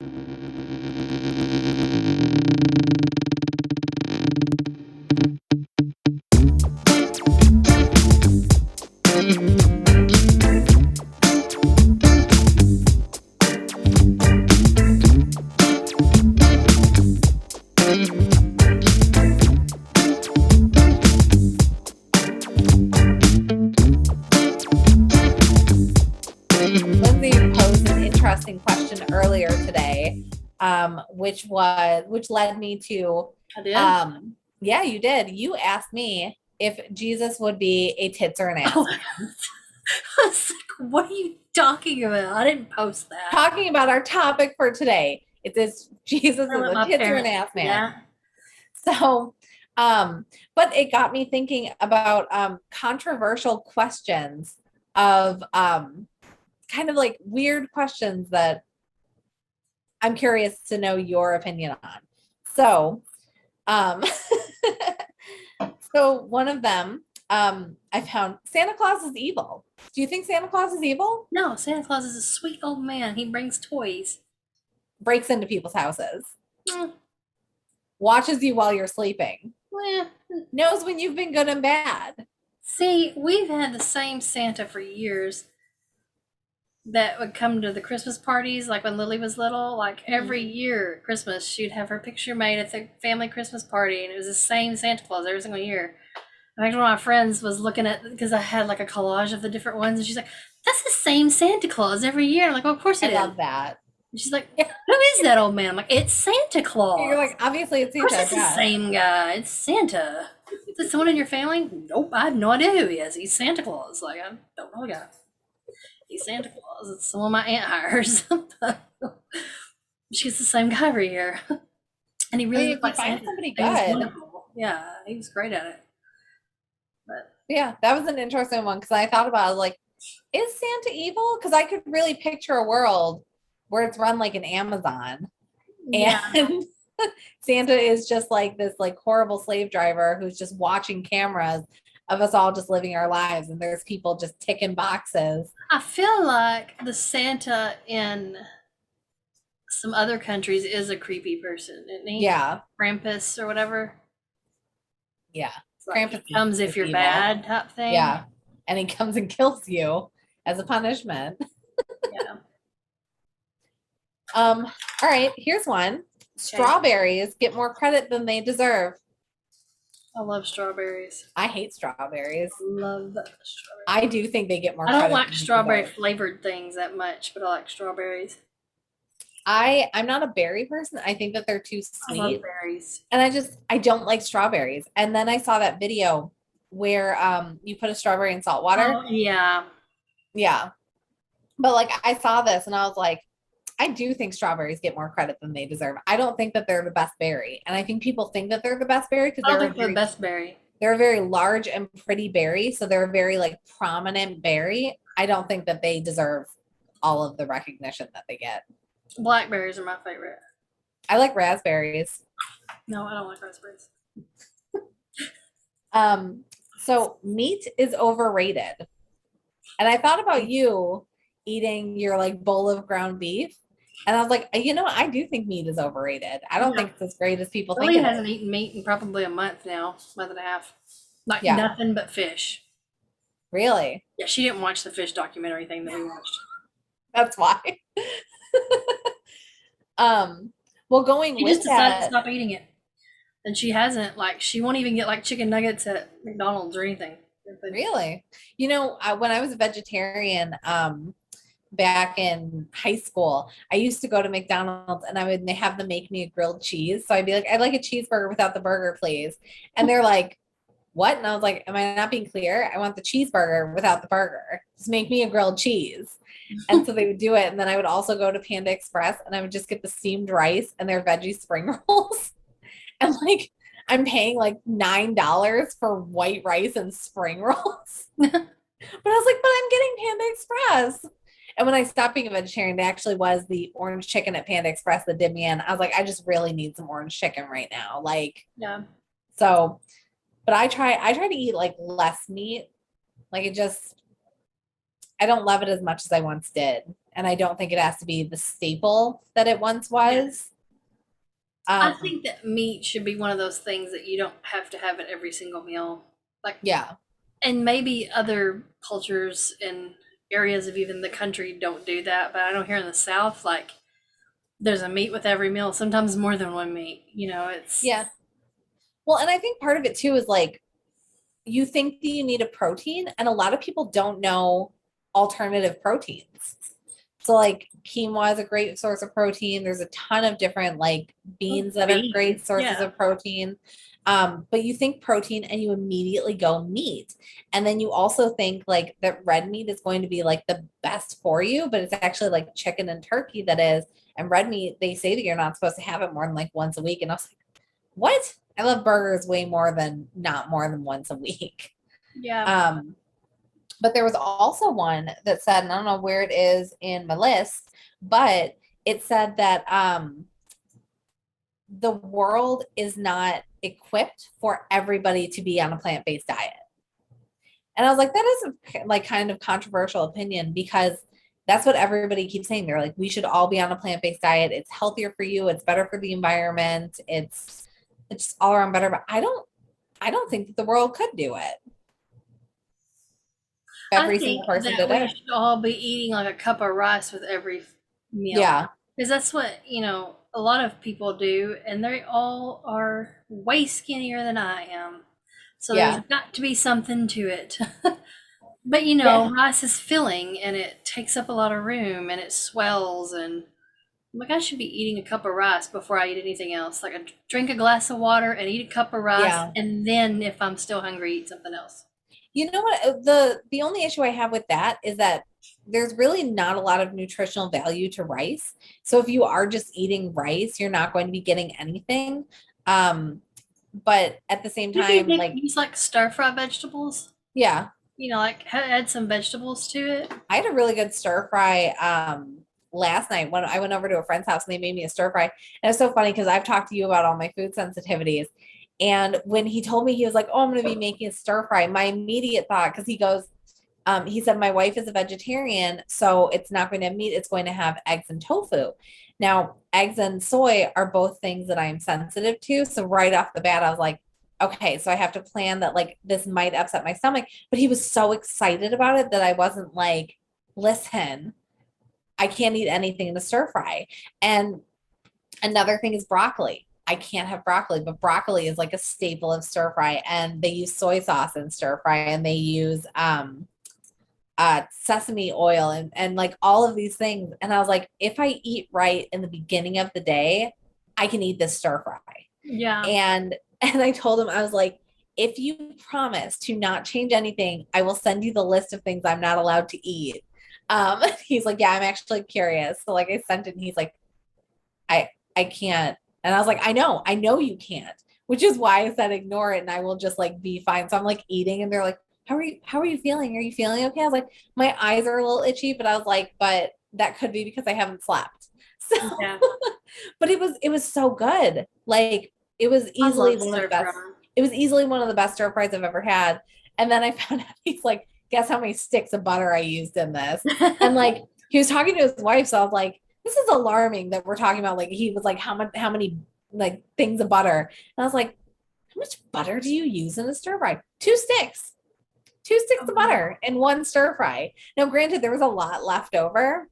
Lindsey posed an interesting question earlier today, which led me to. I did. Yeah, you did. You asked me if Jesus would be a tits or an ass. I was like, what are you talking about? I didn't post that. Talking about our topic for today. It says Jesus is a tits or an ass man. Yeah. So, but it got me thinking about controversial questions of kind of like weird questions that I'm curious to know your opinion on. So, so one of them, I found Santa Claus is evil. Do you think Santa Claus is evil? No, Santa Claus is a sweet old man. He brings toys. Breaks into people's houses. Mm. Watches you while you're sleeping. Eh. Knows when you've been good and bad. See, we've had the same Santa for years that would come to the Christmas parties, like when Lily was little. Like every year at Christmas, she'd have her picture made at the family Christmas party, and it was the same Santa Claus every single year. In fact, one of my friends was looking at, because I had like a collage of the different ones, and she's like, "That's the same Santa Claus every year." I'm like, "Well, of course it is." I love that. And she's like, "Who is that old man?" I'm like, "It's Santa Claus." You're like, obviously it's Santa. Of course it's the same guy. It's Santa. Is it someone in your family? Nope, I have no idea who he is. He's Santa Claus. Like, I don't know the guy. He's Santa Claus. It's someone my aunt hires. She's the same guy every year. And he really looked like Santa. Somebody good. Yeah, he was great at it. But yeah, that was an interesting one because I thought about it, like, is Santa evil? Because I could really picture a world where it's run like an Amazon, and Santa is just like this like horrible slave driver who's just watching cameras of us all just living our lives, and there's people just ticking boxes. I feel like the Santa in some other countries is a creepy person, isn't he? Yeah. Krampus or whatever. Yeah. Like Krampus comes if you're evil. Bad type thing. Yeah. And he comes and kills you as a punishment. Yeah. All right, here's one. Okay. Strawberries get more credit than they deserve. I love strawberries. I hate strawberries. Love strawberries. I do think they get more credit. I don't like strawberry flavored things that much, but I like strawberries. I'm not a berry person. I think that they're too sweet. I love berries. And I don't like strawberries. And then I saw that video where you put a strawberry in salt water. Oh, yeah. Yeah. But like I saw this and I was like, I do think strawberries get more credit than they deserve. I don't think that they're the best berry. And I think people think that they're the best berry because they're the best berry. They're a very large and pretty berry. So they're a very like prominent berry. I don't think that they deserve all of the recognition that they get. Blackberries are my favorite. I like raspberries. No, I don't like raspberries. So meat is overrated. And I thought about you eating your like bowl of ground beef. And I was like, you know, I do think meat is overrated. I don't think it's as great as people think. Lily hasn't eaten meat in probably a month now, month and a half. Like nothing but fish. Really? Yeah, she didn't watch the fish documentary thing that we watched. That's why. Well, going she with just decided to stop eating it. And she hasn't, like, she won't even get like chicken nuggets at McDonald's or anything. Really? You know, when I was a vegetarian, back in high school, I used to go to McDonald's and they have them make me a grilled cheese. So I'd be like, I'd like a cheeseburger without the burger, please. And they're like, what? And I was like, am I not being clear? I want the cheeseburger without the burger. Just make me a grilled cheese. And so they would do it. And then I would also go to Panda Express and I would just get the steamed rice and their veggie spring rolls. And like, I'm paying like $9 for white rice and spring rolls. But I was like, but I'm getting Panda Express. And when I stopped being a vegetarian, it actually was the orange chicken at Panda Express that did me in. I was like, I just really need some orange chicken right now. Like, yeah. So, but I try to eat like less meat. Like I don't love it as much as I once did. And I don't think it has to be the staple that it once Yeah. was. I think that meat should be one of those things that you don't have to have at every single meal. Like, Yeah. and maybe other cultures and areas of even the country don't do that, but I know here in the South, like, there's a meat with every meal, sometimes more than one meat. It's Yeah. Well, and I think part of it too is like you think that you need a protein, and a lot of people don't know alternative proteins. So like quinoa is a great source of protein. There's a ton of different like beans that are great beans. sources Yeah. of protein. But you think protein and you immediately go meat. And then you also think like that red meat is going to be like the best for you, but it's actually like chicken and turkey that is. And red meat, they say that you're not supposed to have it more than like once a week. And I was like, what? I love burgers way more than not more than once a week. Yeah. But there was also one that said, and I don't know where it is in my list, but it said that the world is not equipped for everybody to be on a plant-based diet. And I was like, that is a like kind of controversial opinion because that's what everybody keeps saying. They're like, we should all be on a plant-based diet. It's healthier for you. It's better for the environment. It's all around better. But I don't think that the world could do it. I Every think single person that did we it. should all be eating like a cup of rice with every meal. Yeah. Because that's what, a lot of people do, and they all are way skinnier than I am. So there's Yeah. got to be something to it. But Yeah. rice is filling and it takes up a lot of room and it swells, and I'm like, I should be eating a cup of rice before I eat anything else. Like, drink a glass of water and eat a cup of rice, Yeah. and then if I'm still hungry, eat something else. You know what? The only issue I have with that is that there's really not a lot of nutritional value to rice. So if you are just eating rice, you're not going to be getting anything. Um, but at the same You can time, like, use like stir fry vegetables. yeah, Like add some vegetables to it. I had a really good stir fry last night when I went over to a friend's house and they made me a stir fry. And it's so funny because I've talked to you about all my food sensitivities. And when he told me, he was like, oh, I'm going to be making a stir fry. My immediate thought, because he goes, he said, my wife is a vegetarian, so it's not going to have meat. It's going to have eggs and tofu. Now, eggs and soy are both things that I'm sensitive to. So right off the bat, I was like, okay, so I have to plan that like this might upset my stomach. But he was so excited about it that I wasn't like, listen, I can't eat anything in a stir fry. And another thing is broccoli. I can't have broccoli, but broccoli is like a staple of stir fry. And they use soy sauce in stir fry, and they use sesame oil and like all of these things. And I was like, if I eat right in the beginning of the day, I can eat this stir fry. Yeah. And I told him, I was like, if you promise to not change anything, I will send you the list of things I'm not allowed to eat. He's like, yeah, I'm actually curious. So like I sent it and he's like, I can't. And I was like, I know you can't, which is why I said ignore it and I will just like be fine. So I'm like eating and they're like, how are you feeling? Are you feeling okay? I was like, my eyes are a little itchy, but I was like, but that could be because I haven't slept. So Yeah. but it was so good. Like it was I easily love one of the stir best. fry. It was easily one of the best stir fries I've ever had. And then I found out he's like, guess how many sticks of butter I used in this? And like he was talking to his wife, so I was like, this is alarming that we're talking about like he was like, how many like things of butter? And I was like, how much butter do you use in a stir fry? Two sticks of butter in one stir fry. Now, granted, there was a lot left over,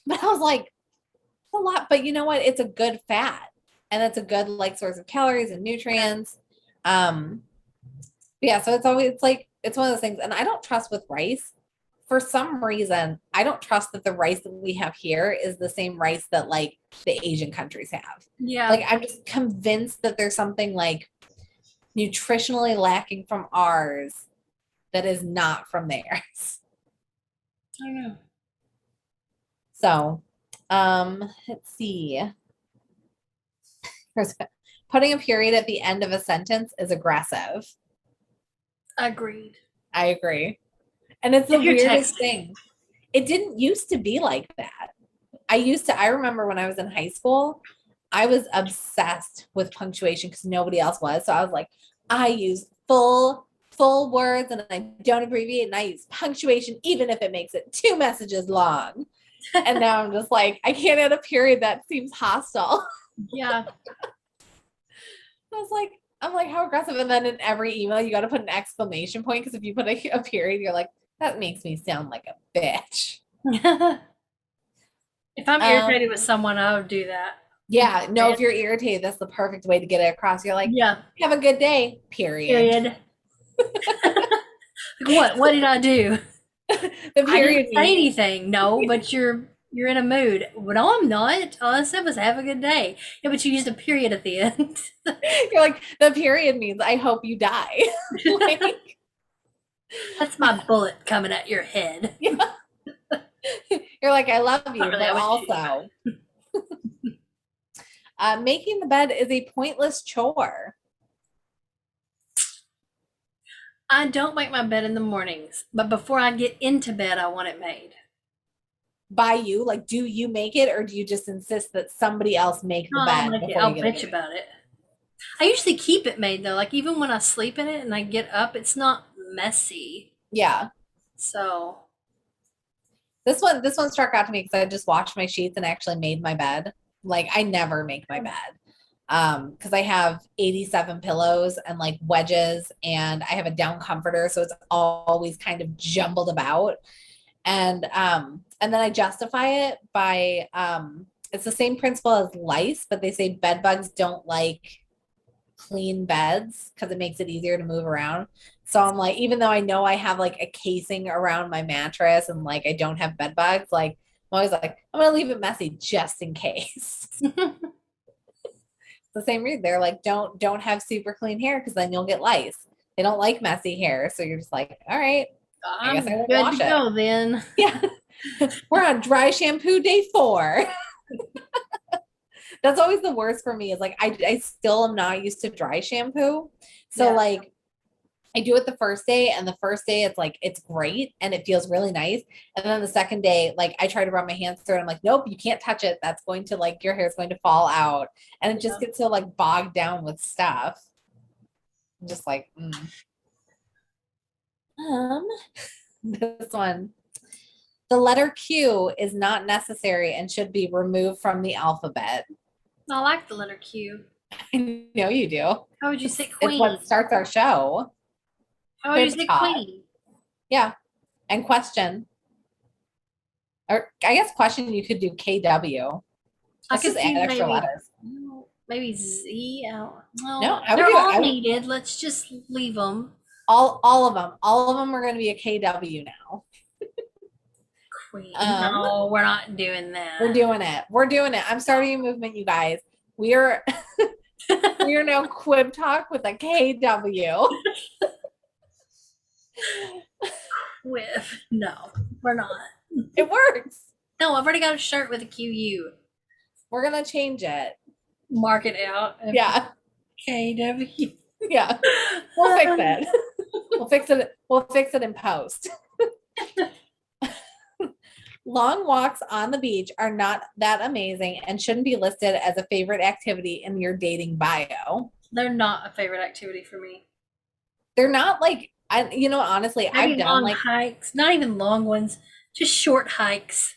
but I was like, it's a lot. But you know what? It's a good fat, and it's a good like source of calories and nutrients. Yeah, so it's like it's one of those things, and I don't trust with rice. For some reason, I don't trust that the rice that we have here is the same rice that like the Asian countries have. Yeah. Like I'm just convinced that there's something like nutritionally lacking from ours that is not from theirs. I don't know. So, let's see. Putting a period at the end of a sentence is aggressive. Agreed. I agree. And it's the If you're weirdest texting. thing. It didn't used to be like that. I remember when I was in high school, I was obsessed with punctuation because nobody else was. So I was like, I use full words and I don't abbreviate and I use punctuation even if it makes it two messages long. And now I'm just like, I can't add a period. That seems hostile. Yeah. I was like, I'm like, how aggressive. And then in every email, you got to put an exclamation point. Because if you put a period, you're like, that makes me sound like a bitch. If I'm irritated with someone, I would do that. Yeah, no, if you're irritated, that's the perfect way to get it across. You're like, Yeah. have a good day, period. Period. Like, what did I do? The I period didn't say means, anything. No, but you're in a mood. Well, no, I'm not. All I said was have a good day. Yeah, but you used a period at the end. you're like, the period means I hope you die. Like, That's my bullet coming at your head. yeah. You're like, I love you, Not really, I but wish you- also, making the bed is a pointless chore. I don't make my bed in the mornings, but before I get into bed, I want it made. By you, like, do you make it or do you just insist that somebody else make the No, I'll bed make it. before I'll you get bitch it? about it. I usually keep it made though. Like even when I sleep in it and I get up, it's not messy. Yeah. So This one struck out to me because I just washed my sheets and actually made my bed. Like I never make my bed. Because I have 87 pillows and like wedges and I have a down comforter, so it's always kind of jumbled about. And then I justify it by it's the same principle as lice, but they say bed bugs don't like clean beds because it makes it easier to move around. So I'm like, even though I know I have like a casing around my mattress and like I don't have bed bugs, like I'm always like, I'm gonna leave it messy just in case. The same reason they're like, don't have super clean hair because then you'll get lice. They don't like messy hair, so you're just like, all right, I guess I I'm won't good wash to it. go then. Yeah, we're on dry shampoo day 4. That's always the worst for me. Is like I still am not used to dry shampoo, so Yeah. like I do it the first day, and the first day it's like it's great and it feels really nice. And then the second day, like I try to run my hands through it. I'm like, nope, you can't touch it. That's going to like your hair is going to fall out. And it just gets so like bogged down with stuff. I'm just like, this one. The letter Q is not necessary and should be removed from the alphabet. I like the letter Q. I know you do. How would you say It's queen? what starts our show. How would you Quib say talk. queen? Yeah. And question. Or I guess question you could do KW. I Let's could just see add extra letters. maybe Z. Well, No, I would they're do all it. needed. Let's just leave them. All of them. All of them are going to be a KW now. Queen. No, we're not doing that. We're doing it. We're doing it. I'm starting a movement, you guys. We are we are now Quib talk with a KW. With no, we're not. It works. No, I've already got a shirt with a QU. We're gonna change it. Mark it out. Yeah. KW. Yeah. We'll fix it. We'll fix it. We'll fix it in post. Long walks on the beach are not that amazing and shouldn't be listed as a favorite activity in your dating bio. They're not a favorite activity for me. They're not like honestly, Maybe I've done long like hikes, not even long ones, just short hikes.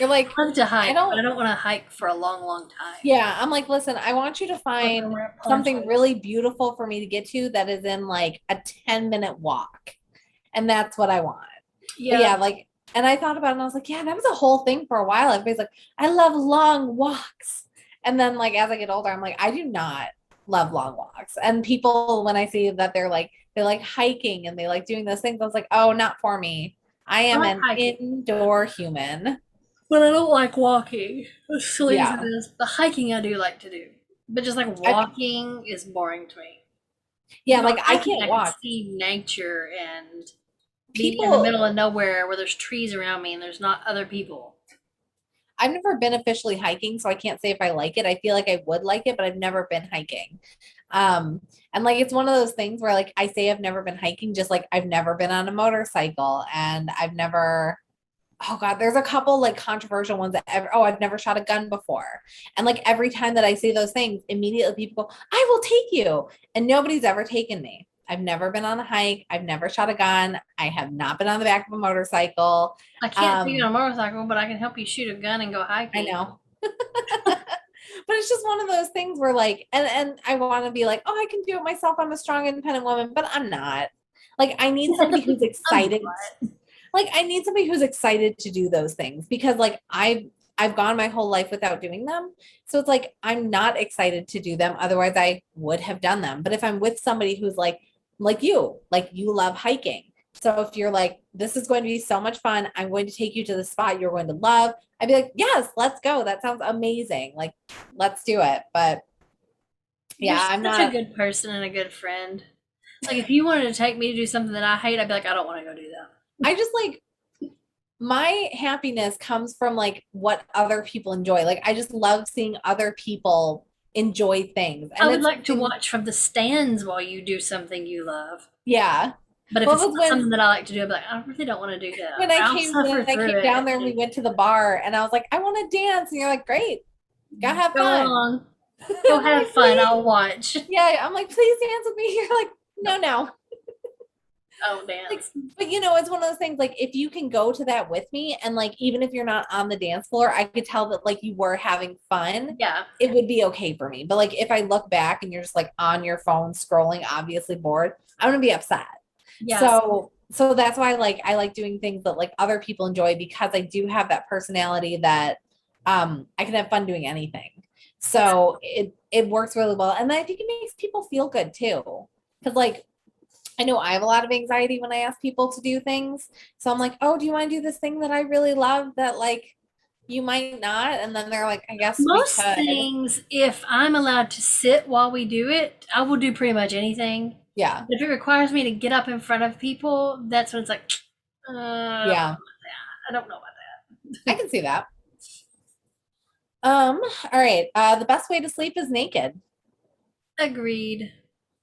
you're like I love to hike, don't- but I don't want to hike for a long, long time. yeah, I'm like, listen, I want you to find something really beautiful for me to get to that is in like a 10-minute walk. And that's what I want. Yeah. But yeah, like, and I thought about it and I was like, yeah, that was a whole thing for a while. Everybody's like, I love long walks. And then like as I get older, I'm like, I do not love long walks. And people, when I see that they like hiking and they like doing those things, I was like, oh, not for me. I am an indoor human. But I don't like walking. As silly as Yeah. it is. The hiking I do like to do. But just like walking is boring to me. Yeah, like I can't walk. Can see nature and be in the middle of nowhere where there's trees around me and there's not other people. I've never been officially hiking, so I can't say if I like it. I feel like I would like it, but I've never been hiking. And like it's one of those things where like I say I've never been hiking, just like I've never been on a motorcycle and I've never oh god, there's a couple like controversial ones that I've never shot a gun before. And like every time that I say those things, immediately people go, I will take you. And nobody's ever taken me. I've never been on a hike. I've never shot a gun. I have not been on the back of a motorcycle. I can't take you on a motorcycle, but I can help you shoot a gun and go I hiking. know. But it's just one of those things where like, and I want to be like, oh, I can do it myself. I'm a strong, independent woman, but I'm not. Like, I need somebody who's excited. Like, I need somebody who's excited to do those things because like I've gone my whole life without doing them. So it's like I'm not excited to do them. Otherwise, I would have done them. But if I'm with somebody who's like you love hiking. So if you're like, this is going to be so much fun, I'm going to take you to the spot you're going to love. I'd be like, yes, let's go. That sounds amazing. Like, let's do it. But yeah, You're I'm such not. a good person and a good friend. Like if you wanted to take me to do something that I hate, I'd be like, I don't want to go do that. I just like my happiness comes from like what other people enjoy. Like I just love seeing other people enjoy things. I And would it's like to watch from the stands while you do something you love. yeah. But if Well, it's it was not when something that I like to do, I'd be like, I really don't want to do that. when I I'll came suffer when I through came down there and we it. went to the bar and I was like, I want to dance. And you're like, great, go have Go fun. along. Go I'm have like, fun. please. I'll watch. Yeah, I'm like, please dance with me. You're like, no. Oh, Like, dance. but you know, it's one of those things like if you can go to that with me and like even if you're not on the dance floor, I could tell that like you were having fun. Yeah. It would be okay for me. But like if I look back and you're just like on your phone scrolling, obviously bored, I'm gonna be upset. Yes. So that's why like I like doing things that like other people enjoy because I do have that personality that I can have fun doing anything. So it works really well. And I think it makes people feel good too. Because like I know I have a lot of anxiety when I ask people to do things. So I'm like, oh, do you want to do this thing that I really love that like you might not? And then they're like, I guess we Most could. things, if I'm allowed to sit while we do it, I will do pretty much anything. Yeah. If it requires me to get up in front of people, that's when it's like, Yeah. I don't know about I can see that. All right. The best way to sleep is naked. that. Agreed.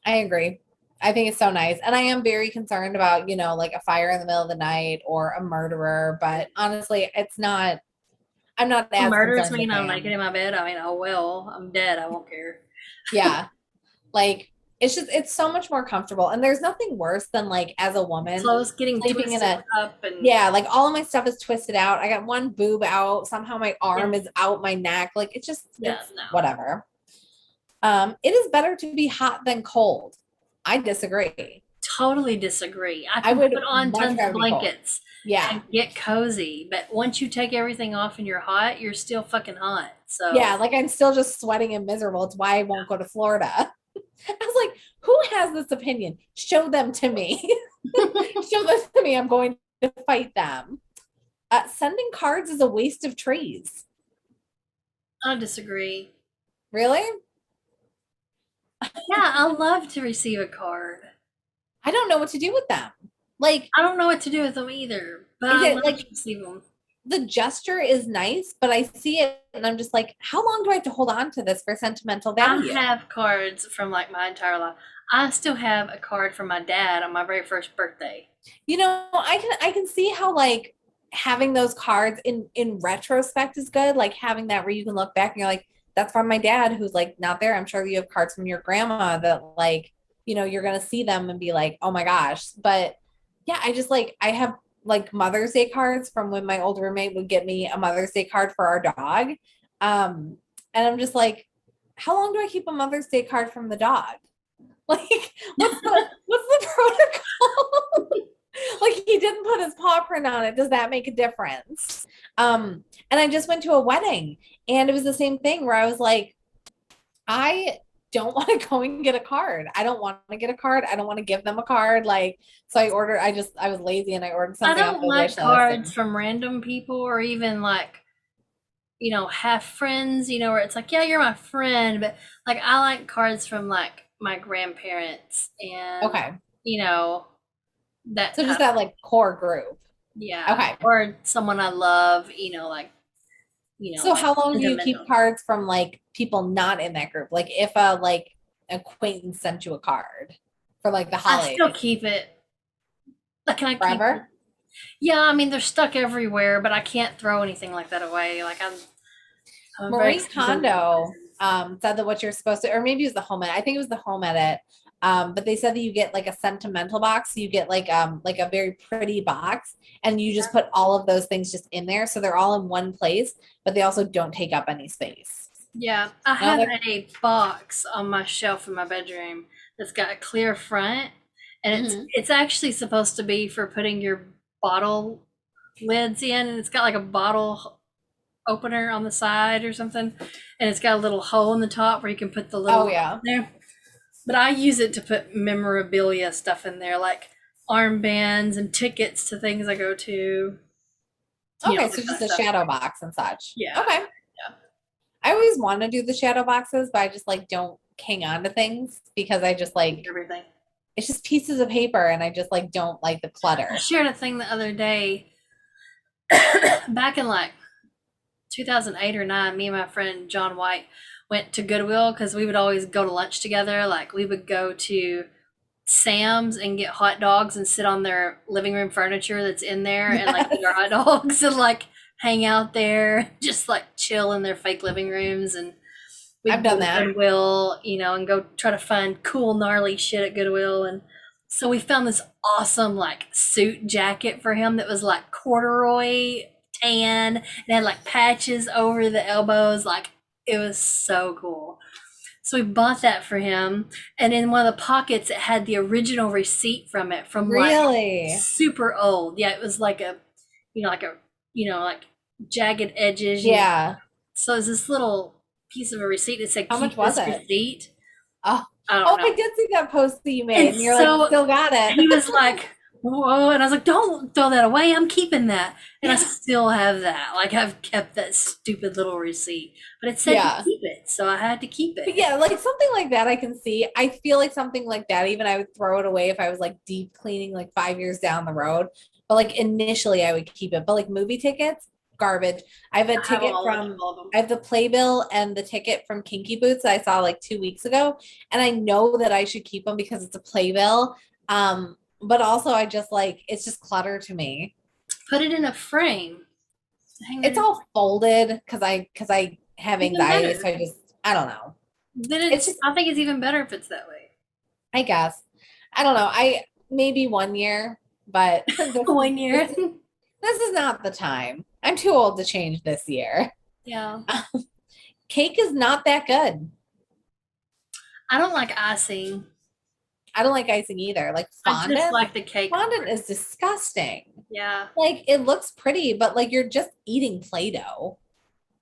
I agree. I think it's so nice. And I am very concerned about, you know, like a fire in the middle of the night or a murderer, but honestly, I'm not as Murders concerned me if and I I'm naked am. in my bed. I mean, oh well, I'm dead. I won't care. Yeah. Like it's so much more comfortable. And there's nothing worse than like as a woman Clothes getting sleeping in twisted a up and yeah, like all of my stuff is twisted out. I got one boob out. Somehow my arm yeah, is out my neck. Like yeah, it's no. whatever. It is better to be hot than cold. I disagree. Totally disagree. I I can would put on much tons of rather be cold. blankets Yeah. and get cozy, but once you take everything off and you're hot, you're still fucking hot. So Yeah, like I'm still just sweating and miserable. It's why I won't go to Florida. I was like, who has this opinion? Show them to me. Show them to me. I'm going to fight them. Sending cards is a waste of trees. I disagree. Really? Yeah, I love to receive a card. I don't know what to do with them. Like, I don't know what to do with them either, but I love to receive them. the gesture is nice, but I see it and I'm just like, how long do I have to hold on to this for sentimental value? I have cards from like my entire life. I still have a card from my dad on my very first birthday. You know, I can see how like having those cards in retrospect is good. Like having that where you can look back and you're like, that's from my dad who's like not there. I'm sure you have cards from your grandma that like, you know, you're gonna see them and be like, oh my gosh. But yeah, I just like I have like Mother's Day cards from when my old roommate would get me a Mother's Day card for our dog. And I'm just like, how long do I keep a Mother's Day card from the dog? Like, what's the protocol? Like he didn't put his paw print on it. Does that make a difference? And I just went to a wedding and it was the same thing where I was like, I don't want to go and get a card. I don't want to get a card. I don't want to give them a card. Like, so I was lazy and I ordered I something off don't the like wish cards list. from random people or even like, half friends, where it's like, yeah, you're my friend, but like I like cards from like my grandparents and Okay. that So just kind that of, like core group. yeah. Okay. Or someone I love, like, So how long do you keep sentimental. cards from like people not in that group? Like if a like acquaintance sent you a card for like the I still holidays keep it. Like, can I keep it? forever? Yeah, I mean they're stuck everywhere, but I can't throw anything like that away. Like I'm a very Marie sentimental Kondo person. said that what you're supposed to, or maybe it was the home edit. I think it was the home edit. But they said that you get like a sentimental box. So you get like a very pretty box and you just put all of those things just in there. So they're all in one place, but they also don't take up any space. Yeah, I And I have was like, a box on my shelf in my bedroom that's got a clear front, and mhm. it's actually supposed to be for putting your bottle lids in, and it's got like a bottle opener on the side or something, and it's got a little hole in the top where you can put the little Oh lids yeah. in there. But I use it to put memorabilia stuff in there, like armbands and tickets to things I go to. Okay, That so kind of just a stuff. shadow box and such. Yeah, Okay. yeah. I always want to do the shadow boxes, but I just like don't hang on to things because I just like Everything. it's just pieces of paper and I just like don't like the I clutter. shared a thing the other day back in like 2008 or 9. Me and my friend John White went to Goodwill because we would always go to lunch together. Like we would go to Sam's and get hot dogs and sit on their living room furniture that's in there and like eat our Yes. hot dogs and like hang out there, just like chill in their fake living rooms. And I've we'd go done to that. Goodwill, and go try to find cool, gnarly shit at Goodwill. And so we found this awesome like suit jacket for him that was like corduroy tan and had like patches over the elbows. Like it was so cool. So we bought that for him. And in one of the pockets, it had the original receipt from it from like Really? super old. Yeah, it was like like jagged edges. Yeah. So it's this little piece of a receipt that said, How much keep was this it? receipt. Oh, I don't oh, know. I did see that post that you made, And and you're like, so still got he it. was like, whoa. And I was like, don't throw that away. I'm keeping that. And I Yeah. still have that. Like, I've kept that stupid little receipt, but it said to Yeah. keep it. So I had to keep But it. yeah, like something like that I can see. I feel like something like that, even I would throw it away if I was like deep cleaning like 5 years down the road. But like initially I would keep it. But like movie tickets, garbage. I have a I have ticket all, from all of them. I have the playbill and the ticket from Kinky Boots that I saw like 2 weeks ago. And I know that I should keep them because it's a playbill. But also I just like it's just clutter to me. Put it in a frame. Hang it It's in. all folded because I have Even anxiety, better. so I don't know. Then It's just I think it's even better if it's that way. I guess. I don't know. I maybe 1 year, but One year. this is not the time. I'm too old to change this year. Yeah. Cake is not that good. I don't like icing. I don't like icing either. Like I just fondant, like the cake fondant part. is disgusting. Yeah. Like it looks pretty, but like you're just eating Play-Doh.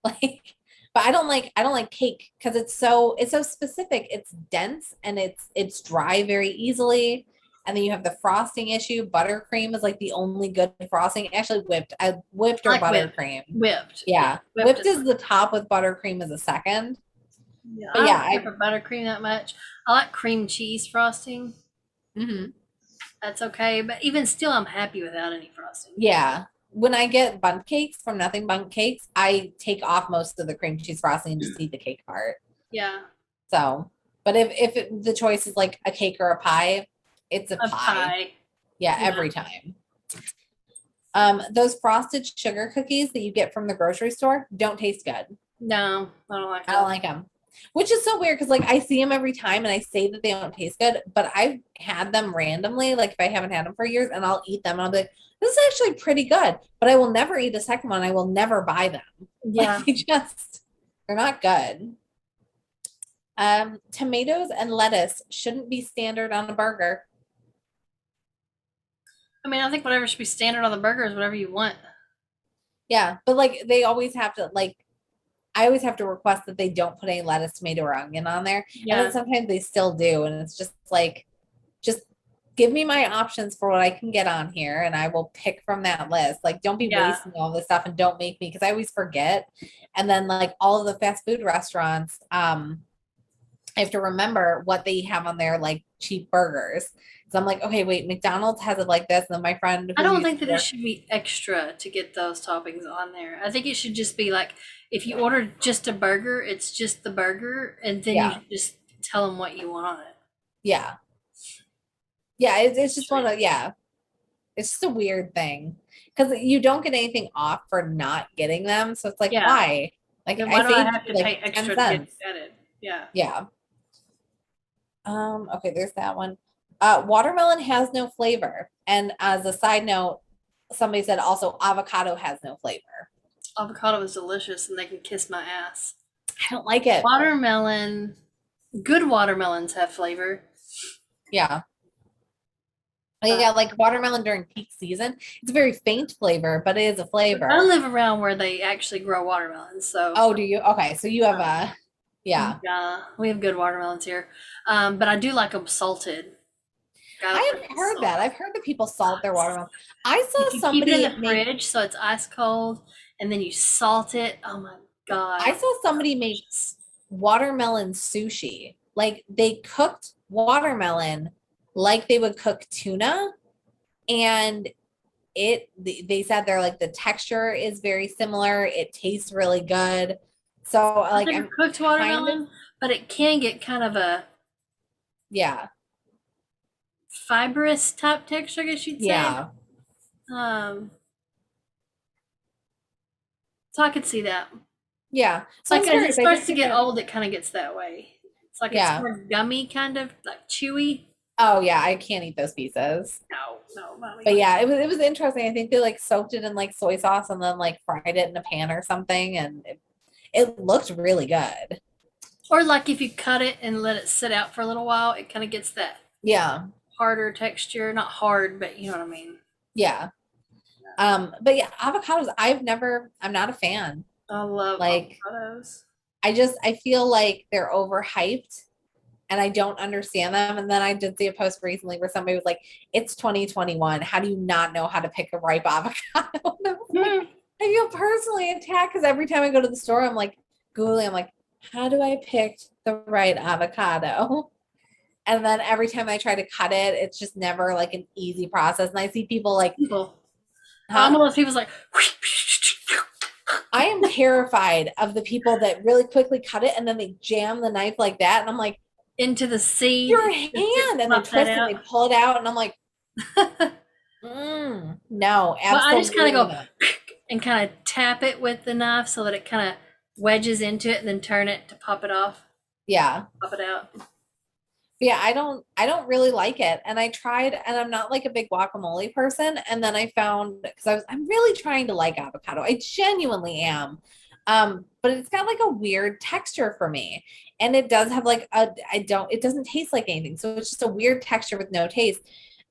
Like, but I don't like cake because it's so specific. It's dense and it's dry very easily. And then you have the frosting issue. Buttercream is like the only good frosting. Actually, whipped. I whipped I or like whipped. buttercream. Whipped. Yeah. Yeah, Whipped whipped is is the top with buttercream as a second. yeah. But I yeah, don't care for buttercream that much. I like cream cheese frosting. mhm. That's okay. But even still I'm happy without any frosting. Yeah. When I get bundt cakes from Nothing Bundt Cakes, I take off most of the cream cheese frosting and just eat the cake part. Yeah. So, but the choice is like a cake or a pie, it's a A pie. pie. Yeah, Yeah. every time. Those frosted sugar cookies that you get from the grocery store don't taste good. No, I don't like I don't those. like them. Which is so weird because like I see them every time and I say that they don't taste good, but I've had them randomly, like if I haven't had them for years, and I'll eat them and I'll be like, this is actually pretty good, but I will never eat a second one. I will never buy them. Like Yeah. they're not good. Tomatoes and lettuce shouldn't be standard on a burger. I mean, I think whatever should be standard on the burger is whatever you want. Yeah, but like they always have to like I always have to request that they don't put any lettuce, tomato, or onion on there. And then Yeah. sometimes they still do. And it's just like, just give me my options for what I can get on here and I will pick from that list. Like, don't be Yeah. wasting all this stuff and don't make me, because I always forget. And then, like, all of the fast food restaurants, I have to remember what they have on their like cheap burgers. So I'm like, okay, wait, McDonald's has it like this. And then my friend I who don't used think to that it work, should be extra to get those toppings on there. I think it should just be like if you order just a burger, it's just the burger, and then you yeah, should just tell them what you want on it. yeah, yeah. It's just one of, yeah. It's just a weird thing because you don't get anything off for not getting them. So it's like, Yeah. why? Like Then I why do I saved have you to pay like 10 extra to get cents. it added? Yeah. Yeah. Okay, there's that one. Watermelon has no flavor. And as a side note, somebody said also avocado has no flavor. Avocado is delicious, and they can kiss my ass. I don't like it. Watermelon, good watermelons have flavor. Yeah. Yeah, like watermelon during peak season. It's a very faint flavor, but it is a flavor. I live around where they actually grow watermelons, so. Oh, do you? Okay, so you have a, yeah. Yeah, we have good watermelons here, but I do like them salted. I have heard that. I've heard that people salt their watermelon. I If saw you keep somebody it in the make, fridge so it's ice cold, and then you salt it. Oh my god! I saw somebody make watermelon sushi. Like they cooked watermelon like they would cook tuna, and they said they're like the texture is very similar. It tastes really good. So like I've I'm never cooked watermelon, but it can get kind of a yeah. fibrous type texture, I guess you'd say. Yeah. So I could see that. Yeah. It's So like I'm as it curious. I starts think to maybe get old, it kind of gets that way. It's like it's yeah. more gummy, kind of like chewy. Oh yeah, I can't eat those pieces. No, mommy. But yeah, it was interesting. I think they like soaked it in like soy sauce and then like fried it in a pan or something, and it looked really good. Or like if you cut it and let it sit out for a little while, it kind of gets that Yeah. harder texture. Not hard, but you know what I mean. Yeah. But yeah, avocados, I'm not a fan. I love Like avocados. I feel like they're overhyped and I don't understand them. And then I did see a post recently where somebody was like, it's 2021. How do you not know how to pick a ripe avocado? I feel personally attacked because every time I go to the store, I'm like, Googling, I'm like, how do I pick the right avocado? And then every time I try to cut it, it's just never like an easy process. And I see people like, I'm one of those people's like, I am terrified of the people that really quickly cut it and then they jam the knife like that. And I'm like, into the seed. your hand. And they twist it and they pull it out. And I'm like, no, absolutely. Well, I just kind of go and kind of tap it with the knife so that it kind of wedges into it and then turn it to pop it off. Yeah. Pop it out. Yeah, I don't really like it. And I tried, and I'm not like a big guacamole person. And then I found because I'm really trying to like avocado. I genuinely am. But it's got like a weird texture for me. And it does have like it doesn't taste like anything. So it's just a weird texture with no taste.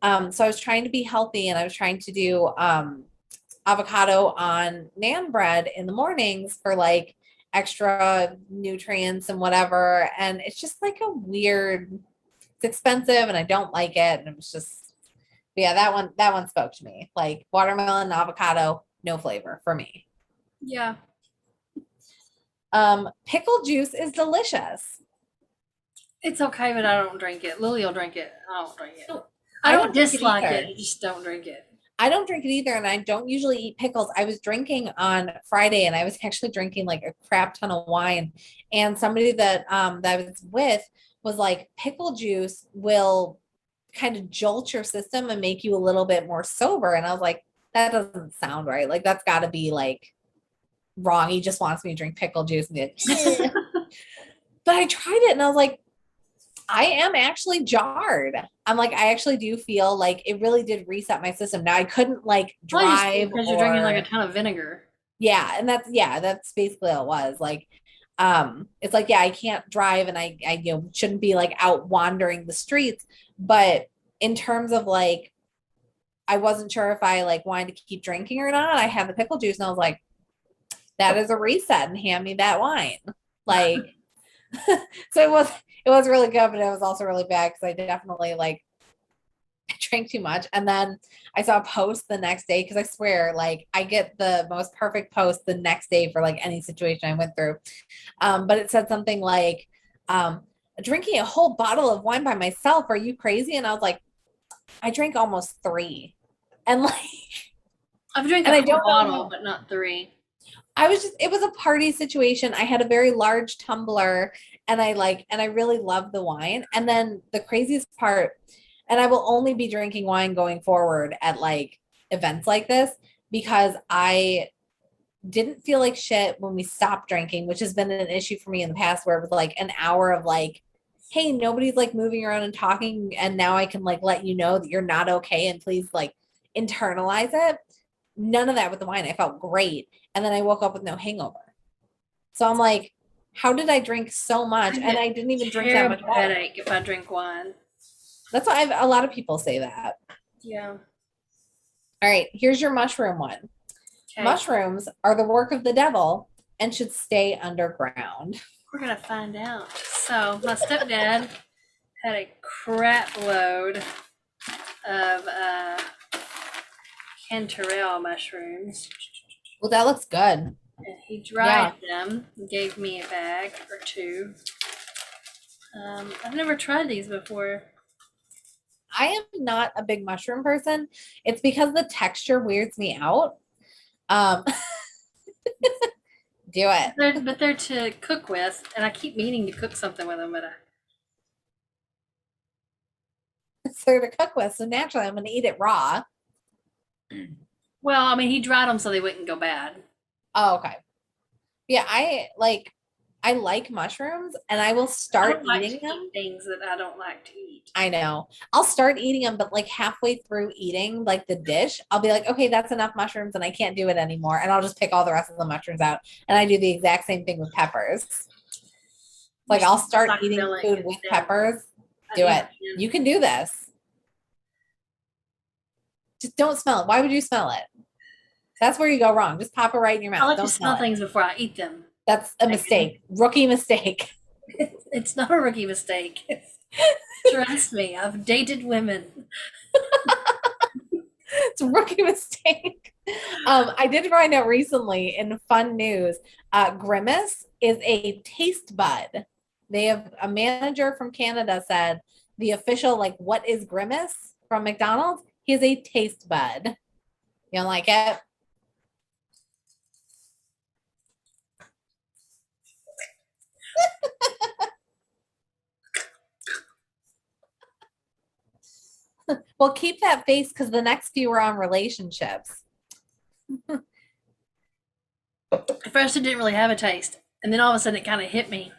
So I was trying to be healthy and I was trying to do avocado on naan bread in the mornings for like extra nutrients and whatever. And it's just like a weird, it's expensive and I don't like it. And it was just, yeah, that one spoke to me. Like watermelon, avocado, no flavor for me. Yeah. Pickle juice is delicious. It's okay, but I don't drink it. Lily will drink it. I don't drink it. I don't dislike it. I just don't drink it. I don't drink it either, and I don't usually eat pickles. I was drinking on Friday, and I was actually drinking like a crap ton of wine. And somebody that that I was with was like, pickle juice will kind of jolt your system and make you a little bit more sober. And I was like, that doesn't sound right. Like that's got to be like wrong. He just wants me to drink pickle juice. And but I tried it, and I was like, I am actually jarred. I'm like, I actually do feel like it really did reset my system. Now I couldn't like drive because you're drinking like a ton of vinegar. Yeah, and that's basically all it was. Like, it's like, yeah, I can't drive and I shouldn't be like out wandering the streets. But in terms of like, I wasn't sure if I like wanted to keep drinking or not. I had the pickle juice and I was like, that is a reset and hand me that wine. Like, so it was really good, but it was also really bad because I definitely like drank too much. And then I saw a post the next day because I swear, like I get the most perfect post the next day for like any situation I went through. But it said something like, drinking a whole bottle of wine by myself. Are you crazy? And I was like, I drank almost 3. And like I've drank a whole bottle, but not 3. It was a party situation. I had a very large tumbler and I really loved the wine. And then the craziest part, and I will only be drinking wine going forward at like events like this because I didn't feel like shit when we stopped drinking, which has been an issue for me in the past where it was like an hour of like hey, nobody's like moving around and talking, and now I can like let you know that you're not okay, and please like internalize it. None of that with the wine. I felt great. And then I woke up with no hangover. So I'm like, how did I drink so much? And I didn't even drink that much Terrible water. headache if I drink wine. That's why a lot of people say that. Yeah. All right, here's your mushroom one. Okay. Mushrooms are the work of the devil and should stay underground. We're gonna find out. So my stepdad had a crap load of cantarell mushrooms, Well, that looks good. and he dried them and gave me a bag or two. I've never tried these before. I am not a big mushroom person. It's because the texture weirds me out. Um, do it. But they're to cook with, and I keep meaning to cook something with them, but So to cook with. So naturally, I'm going to eat it raw. well, I mean, he dried them so they wouldn't go bad. Oh, okay. Yeah, I like mushrooms, and I will I start don't like eating to them. eat things that I don't like to eat. I know. I'll start eating them, but like halfway through eating like the dish, I'll be like, okay, that's enough mushrooms and I can't do it anymore. And I'll just pick all the rest of the mushrooms out. And I do the exact same thing with peppers. Like I'll start eating food with peppers. Do it. You can do this. Just don't smell it. Why would you smell it? That's where you go wrong. Just pop it right in your mouth. I like Don't to smell it. things before I eat them. That's a mistake. Rookie mistake. It's not a rookie mistake. Trust me, I've dated women. It's a rookie mistake. I did find out recently in fun news, Grimace is a taste bud. They have a manager from Canada said the official, like, what is Grimace from McDonald's? He is a taste bud. You don't like it? Well, keep that face because the next few are on relationships. At first, it didn't really have a taste, and then all of a sudden, it kind of hit me.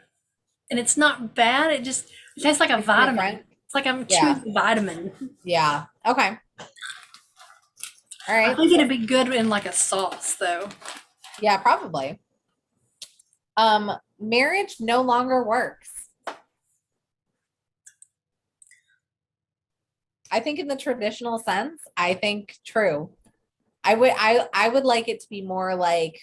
And it's not bad. It tastes like a vitamin. Different. It's like I'm chewing a vitamin. Yeah. Okay. All right. I think it'd be good in like a sauce, though. Yeah, probably. Marriage no longer works. I think in the traditional sense, I think true. I would like it to be more like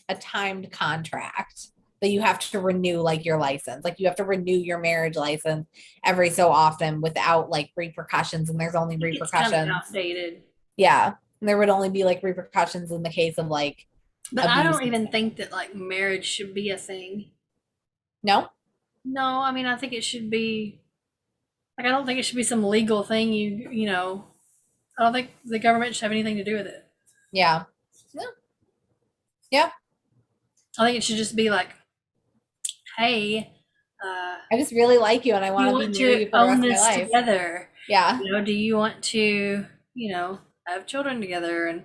a timed contract that you have to renew like your license. Like you have to renew your marriage license every so often without like repercussions, and there's only repercussions. It's kind of outdated. Yeah. And there would only be like repercussions in the case of like But I don't even think that like marriage should be a thing. No? No, I mean I think it should be like I don't think it should be some legal thing you know. I don't think the government should have anything to do with it. Yeah. Yeah. Yeah. I think it should just be like, hey, I just really like you and I want to be near you for the rest of my life. Together. Yeah. You know, do you want to, have children together and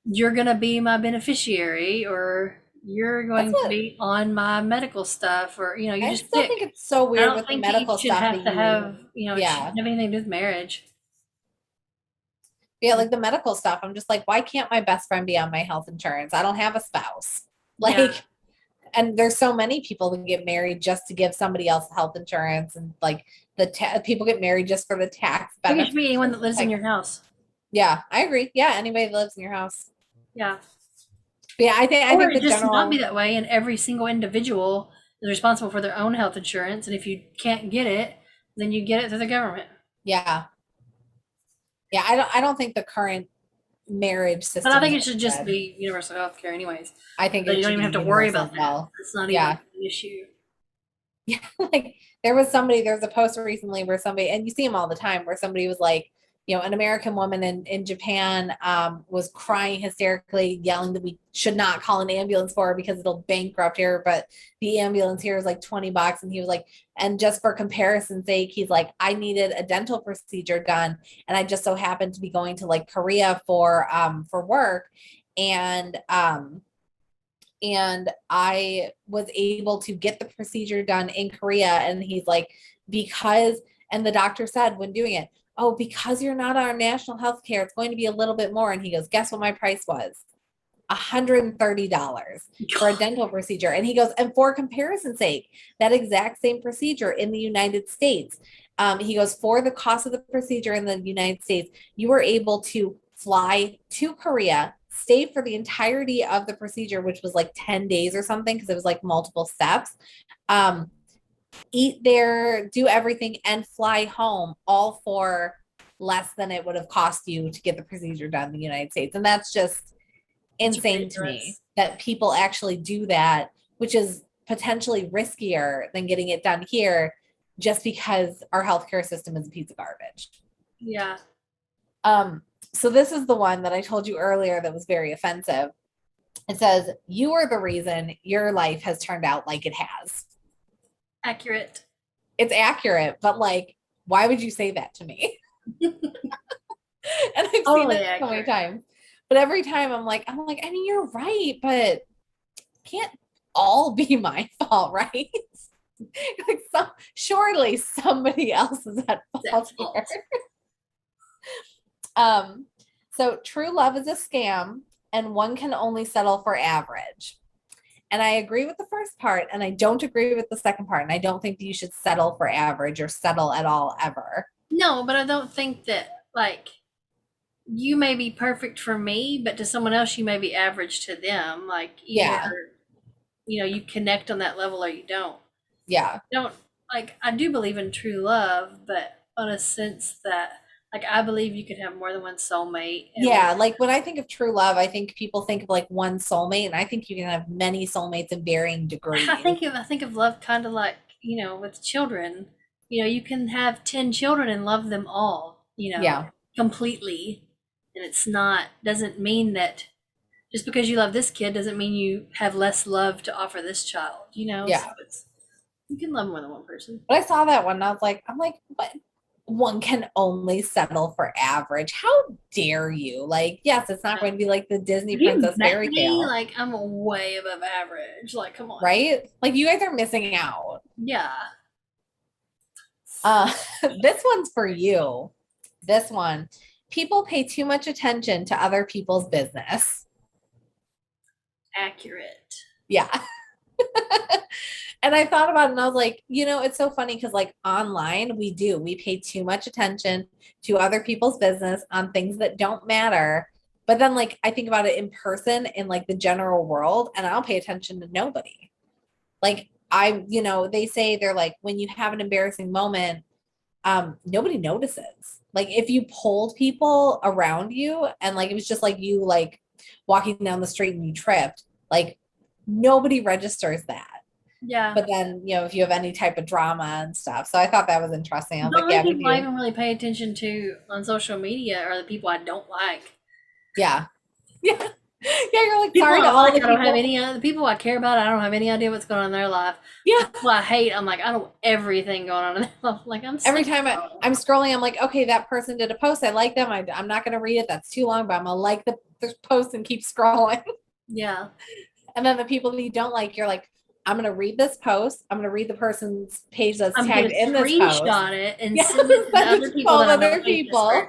you're going to be my beneficiary or you're going to be on my medical stuff or, you I just still pick. think it's so weird with the medical stuff. Have to have, it shouldn't have anything to do with marriage. Yeah, like the medical stuff. I'm just like, why can't my best friend be on my health insurance? I don't have a spouse. Like, and there's so many people who get married just to give somebody else health insurance, and like people get married just for the tax benefits. It should be anyone that lives in your house. Yeah, I agree. Yeah, anybody that lives in your house. Yeah. But yeah, I think the just not be that way, and every single individual is responsible for their own health insurance, and if you can't get it, then you get it through the government. Yeah. Yeah, I don't think the current marriage system. But I think it should just be universal health care anyways. I think you don't even have to worry about that. It's not even an issue. Yeah, like there was a post recently where somebody, and you see them all the time, where somebody was like, an American woman in Japan was crying hysterically, yelling that we should not call an ambulance for her because it'll bankrupt her. But the ambulance here is like $20. And he was like, and just for comparison's sake, he's like, I needed a dental procedure done. And I just so happened to be going to like Korea for work. And I was able to get the procedure done in Korea. And he's like, because, and the doctor said when doing it, oh, because you're not on national health care, it's going to be a little bit more. And he goes, guess what my price was? $130 for a dental procedure. And he goes, and for comparison's sake, that exact same procedure in the United States, he goes, for the cost of the procedure in the United States, you were able to fly to Korea, stay for the entirety of the procedure, which was like 10 days or something, because it was like multiple steps. Eat there, do everything, and fly home, all for less than it would have cost you to get the procedure done in the United States. And that's just insane to me that people actually do that, which is potentially riskier than getting it done here just because our healthcare system is a piece of garbage. Yeah. So this is the one that I told you earlier that was very offensive. It says, you are the reason your life has turned out like it has. Accurate. It's accurate, but like, why would you say that to me? And I've seen it so many times. But every time I'm like, I mean, you're right, but can't all be my fault, right? Like, surely somebody else is at fault here. So true love is a scam, and one can only settle for average. And I agree with the first part, and I don't agree with the second part. And I don't think that you should settle for average or settle at all ever. No, but I don't think that, like, you may be perfect for me, but to someone else, you may be average to them. Like, either, you connect on that level or you don't. Yeah. I do believe in true love, but on a sense that, like, I believe you could have more than one soulmate. Yeah, like when I think of true love, I think people think of like one soulmate, and I think you can have many soulmates in varying degrees. I think of love kind of like, with children. You can have 10 children and love them all, completely. And doesn't mean that just because you love this kid doesn't mean you have less love to offer this child, Yeah. So you can love more than one person. But I saw that one and I'm like, what? One can only settle for average. How dare you? Like, yes, it's not going to be like the Disney Princess fairy tale. Like, I'm way above average. Like, come on. Right? Like, you guys are missing out. Yeah. This one's for you. This one. People pay too much attention to other people's business. Accurate. Yeah. And I thought about it and I was like, it's so funny because like online we pay too much attention to other people's business on things that don't matter. But then like I think about it in person in like the general world and I'll pay attention to nobody. Like they say they're like when you have an embarrassing moment, nobody notices. Like if you polled people around you and like it was just like you like walking down the street and you tripped, like nobody registers that. Yeah. But then, if you have any type of drama and stuff. So I thought that was interesting. I was like, yeah, people I even really pay attention to on social media are the people I don't like. Yeah. Yeah. Yeah, you're like, sorry to all the people. I don't have any the people I care about, I don't have any idea what's going on in their life. Yeah. People I hate, I'm like, I don't everything going on in their life. Like every time I'm scrolling, I'm like, okay, that person did a post. I like them. I'm not gonna read it. That's too long, but I'm gonna like the post and keep scrolling. Yeah. And then the people that you don't like, you're like, I'm going to read this post. I'm going to read the person's page that's tagged in this post. Screenshot it and send it to other people. Other people.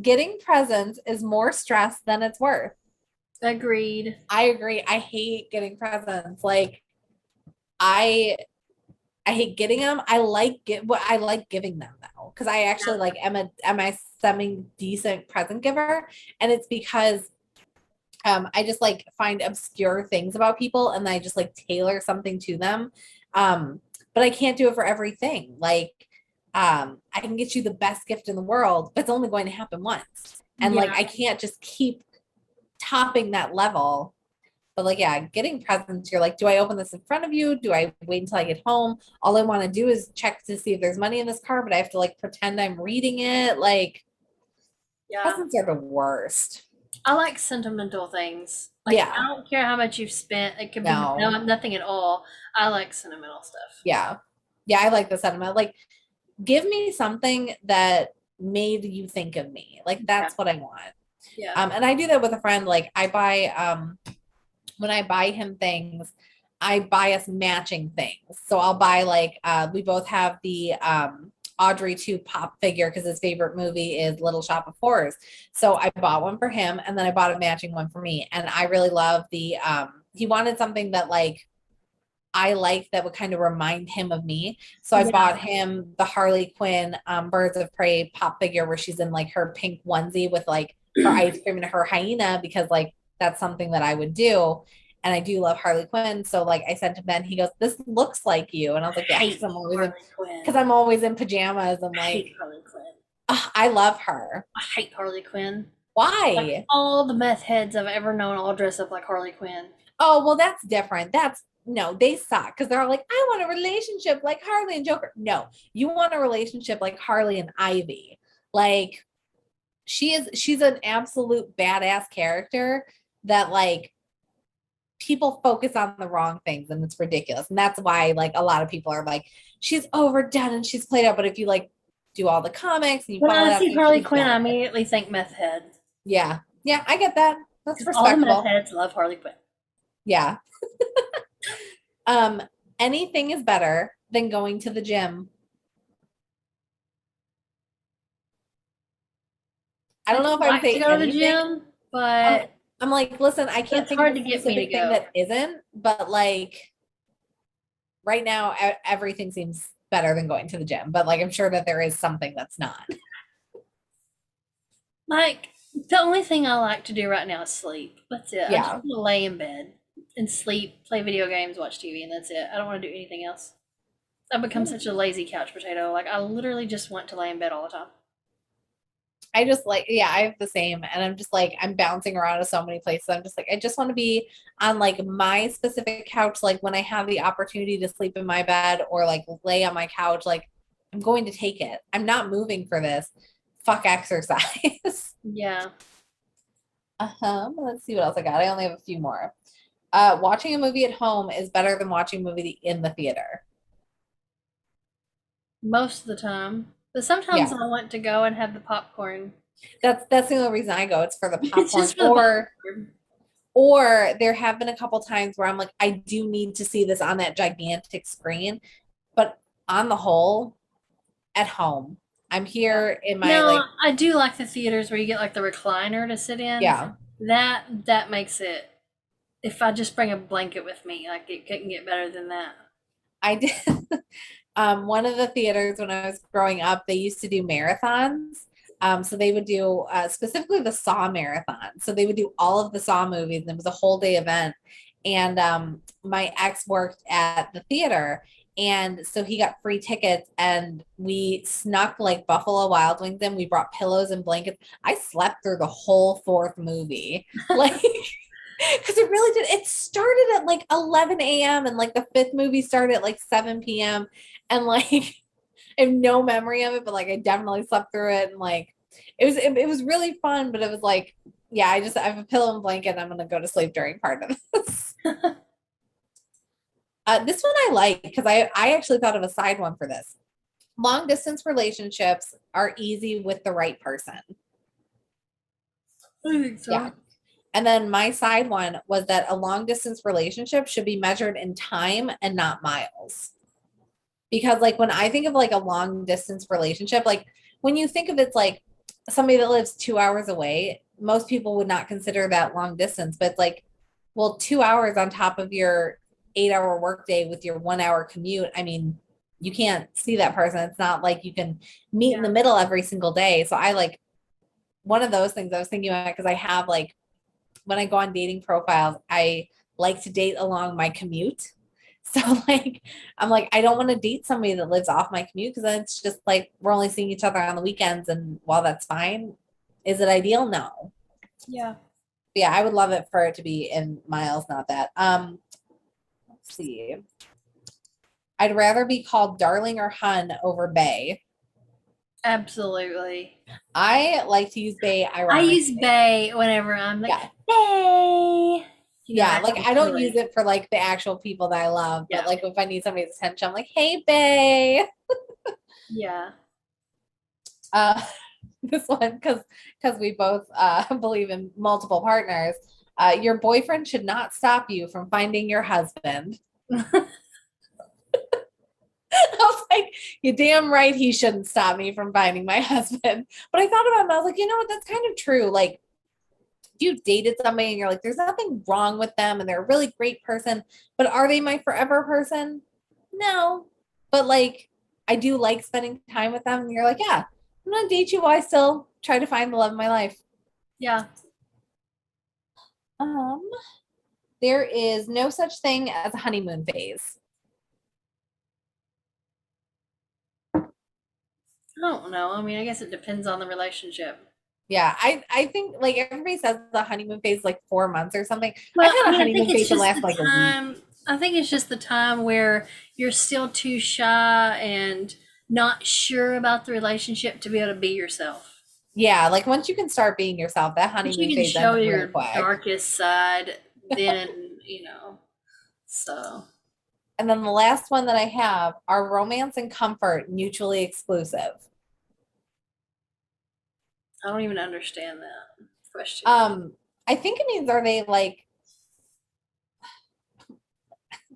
Getting presents is more stress than it's worth. Agreed. I agree. I hate getting presents. Like, I hate getting them. I like giving them though, because I actually like am a semi decent present giver, and it's because I just like find obscure things about people and I just like tailor something to them. But I can't do it for everything. Like, I can get you the best gift in the world, but it's only going to happen once. And like, I can't just keep topping that level. But like, yeah, getting presents, you're like, do I open this in front of you? Do I wait until I get home? All I want to do is check to see if there's money in this card, but I have to like pretend I'm reading it. Like, presents are the worst. I like sentimental things. Like, I don't care how much you've spent. It could be nothing at all. I like sentimental stuff. Yeah. Yeah, I like the sentiment. Like, give me something that made you think of me. Like, that's what I want. Yeah. And I do that with a friend. Like, I buy, when I buy him things, I buy us matching things. So I'll buy like we both have the Audrey 2 pop figure because his favorite movie is Little Shop of Horrors. So I bought one for him and then I bought a matching one for me. And I really love the he wanted something that like I like that would kind of remind him of me. So I bought him the Harley Quinn Birds of Prey pop figure where she's in like her pink onesie with like her ice cream and her hyena because like that's something that I would do. And I do love Harley Quinn. So like I said to Ben, he goes, "This looks like you." And I was like, "Yeah, because I'm always in pajamas and I like hate Harley Quinn. I love her. I hate Harley Quinn. Why? Like, all the meth heads I've ever known all dress up like Harley Quinn. Oh, well, that's different. That's no, they suck because they're all like, I want a relationship like Harley and Joker. No, you want a relationship like Harley and Ivy. Like she's an absolute badass character that like people focus on the wrong things and it's ridiculous. And that's why like a lot of people are like, she's overdone and she's played out. But if you like do all the comics and you when follow I see Harley Quinn, I better. immediately think meth head. Yeah. Yeah, I get that. That's All the meth respectable. heads love Harley Quinn. Yeah. Anything is better than going to the gym. I don't know if I would say to go to the anything. gym, but I'm like, listen, I can't it's think hard of a to get me specific to thing go. that isn't, but like right now, everything seems better than going to the gym. But like, I'm sure that there is something that's not. Like the only thing I like to do right now is sleep. That's it. I just Yeah. want to lay in bed and sleep, play video games, watch TV, and that's it. I don't want to do anything else. I've become such a lazy couch potato. Like I literally just want to lay in bed all the time. I just like, yeah, I have the same. And I'm just like, I'm bouncing around to so many places. I'm just like, I just want to be on like my specific couch. Like when I have the opportunity to sleep in my bed or like lay on my couch, like I'm going to take it. I'm not moving for this. Fuck exercise. Yeah. Let's see what else I got. I only have a few more. Watching a movie at home is better than watching a movie in the theater. Most of the time. But sometimes Yeah. I want to go and have the popcorn. That's the only reason I go. It's for the popcorn. It's just for the popcorn. Or there have been a couple times where I'm like, I do need to see this on that gigantic screen. But on the whole, at home. I'm here in my No, like I do like the theaters where you get like the recliner to sit in. yeah. That makes it. If I just bring a blanket with me, like it couldn't get better than that. I did one of the theaters when I was growing up, they used to do marathons. So they would do specifically the Saw marathon. So they would do all of the Saw movies, and it was a whole day event. And my ex worked at the theater, and so he got free tickets, and we snuck like Buffalo Wild Wings in. We brought pillows and blankets. I slept through the whole fourth movie, like because it really did. It started at like 11 a.m. and like the fifth movie started at like 7 p.m. and like I have no memory of it, but like I definitely slept through it and like it was really fun, but it was like, yeah, I have a pillow and blanket and I'm gonna go to sleep during part of this. This one I like because I actually thought of a side one for this. Long distance relationships are easy with the right person. I think so. Yeah. And then my side one was that a long distance relationship should be measured in time and not miles. Because like when I think of like a long distance relationship, like when you think of it's like somebody that lives 2 hours away, most people would not consider that long distance, but it's like, well, 2 hours on top of your 8 hour workday with your 1 hour commute. I mean, you can't see that person. It's not like you can meet in the middle every single day. So I like one of those things I was thinking about because I have like when I go on dating profiles, I like to date along my commute. So like I'm like, I don't want to date somebody that lives off my commute because then it's just like we're only seeing each other on the weekends and while that's fine, is it ideal? No. Yeah. Yeah, I would love it for it to be in miles, not that. Let's see. I'd rather be called darling or hun over bae. Absolutely. I like to use bae I ironically. use bae whenever I'm like, bae. Yeah, like I don't use it for like the actual people that I love, but like if I need somebody's attention, I'm like, hey, bae. Yeah. This one because we both believe in multiple partners. Your boyfriend should not stop you from finding your husband. I was like, you're damn right he shouldn't stop me from finding my husband. But I thought about it and I was like, you know what? That's kind of true. Like, if you've dated somebody and you're like, there's nothing wrong with them and they're a really great person, but are they my forever person? No. But like, I do like spending time with them. And you're like, yeah, I'm gonna date you while I still try to find the love of my life. Yeah. Um, there is no such thing as a honeymoon phase. I don't know. I mean, I guess it depends on the relationship. Yeah, I think like everybody says the honeymoon phase is like 4 months or something. Well, I've had I a mean, I think honeymoon it's phase that just lasts the like a week. time. I think it's just the time where you're still too shy and not sure about the relationship to be able to be yourself. Yeah, like once you can start being yourself, that But you honeymoon can phase show ends really your quick. darkest side, then, so. And then the last one that I have are romance and comfort mutually exclusive. I don't even understand that question. I think it means are they like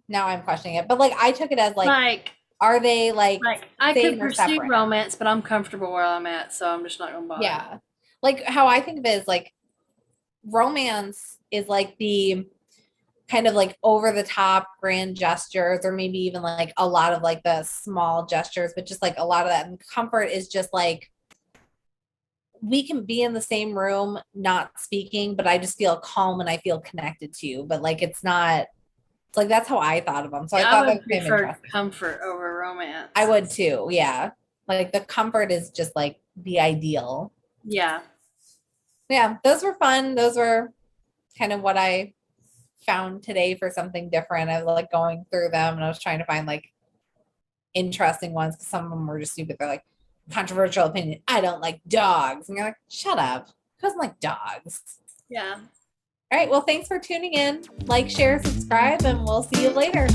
now I'm questioning it, but like I took it as like are they like I same could or pursue separate? romance, but I'm comfortable where I'm at, so I'm just not gonna bother. Yeah. Like how I think of it is like romance is like the kind of like over the top grand gestures or maybe even like a lot of like the small gestures, but just like a lot of that. And comfort is just like we can be in the same room not speaking, but I just feel calm and I feel connected to you. But like it's not it's like that's how I thought of them. So I Yeah, thought I that would was kind of prefer interesting. comfort over romance. I would too, yeah. Like the comfort is just like the ideal. Yeah. Yeah, those were fun. Those were kind of what I found today for something different. I was like going through them and I was trying to find like interesting ones because some of them were just stupid. They're like controversial opinion. I don't like dogs. And you're like, shut up. Who doesn't like dogs? Yeah. All right. Well, thanks for tuning in. Like, share, subscribe, and we'll see you later.